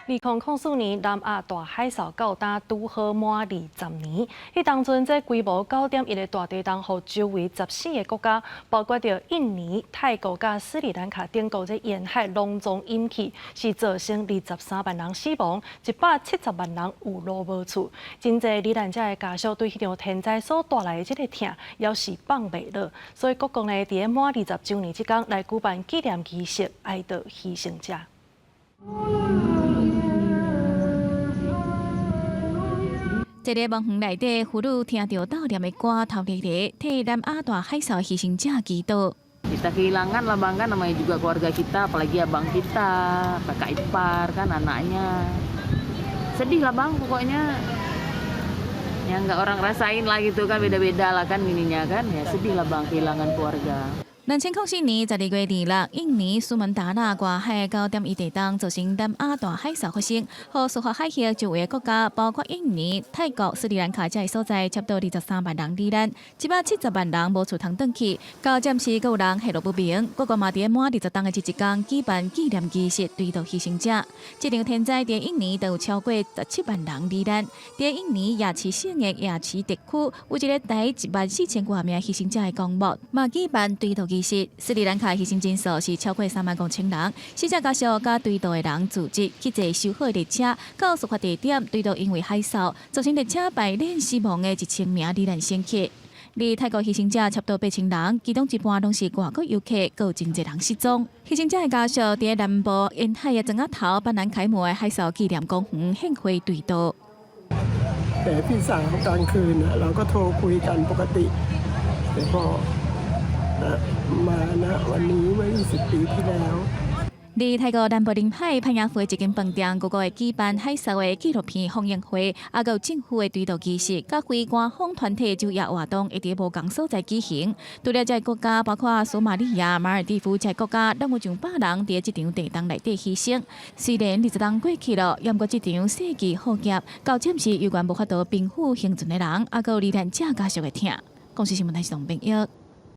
2004年南亚大海啸到呾拄好满20年，迄当阵这规模9.1个大地震，互周围14个国家，包括着印尼、泰国甲斯里兰卡等国这沿海隆重引起，是造成23万人死亡，170万人有路无厝。真济罹难者的家属对迄场天灾所带来的这个痛，也是放袂落。所以国共呢，伫满20周年这天来举办纪念仪式，哀悼牺牲者。 在个梦园内底，妇女听到悼念的歌，头日日替南亚大海啸牺牲者祈祷。Kita kehilangan lah bang kan namanya juga keluarga kita, apalagi abang kita, kakak ipar kan anaknya. Sedih lah bang pokoknya. Yang nggak orang rasain lah gitu kan beda-beda lah kan ininya kan ya sedih lah bang kehilangan keluarga. 2004年12月26，印尼苏门答腊外海9.1地震造成南亚大海啸发生，和苏发海峡周围国家，包括印尼、泰国、斯里兰卡这些所在，差不多23万人罹难，170万人无厝通转去，到暂时还有人下落不明。各国嘛伫满20天的这一天举办纪念仪式，追悼牺牲者。这场天灾在印尼都有超过17万人罹难，在印尼亚齐省的亚齐地区有一个台14000多名牺牲者的公墓，嘛举办追悼。 斯里兰卡牺牲人数是超过35000人，死者家属甲追悼的人组织去坐修好的列车到出发地点，追悼因为海啸造成列车排练死亡的1000名罹难乘客。而泰国牺牲者差不多8千人，其中一半拢是外国游客，有真侪人失踪。牺牲者的家属伫南部沿海的庄仔头板南开幕的海啸纪念公园献花追悼。แต่พี่สาวกลางคืนเราก็โทรคุยกันปกติแต่พอ มาณวันนี้เมื่อ20 ปีที่แล้ว。伫泰國南部臨海潘雅會一間飯店，個會舉辦海嘯的紀錄片放映會，也有政府的追悼儀式，甲非官方團體就業活動，會喺無同所在舉行。除了這國家，包括索馬利亞、馬爾地夫這國家，都有上百人喺這場地震內底犧牲。雖然20年過去了，不過這場世紀浩劫，到暫時依然無法度平復幸存的人，也有罹難者家屬的痛。公視新聞台是董炳玉。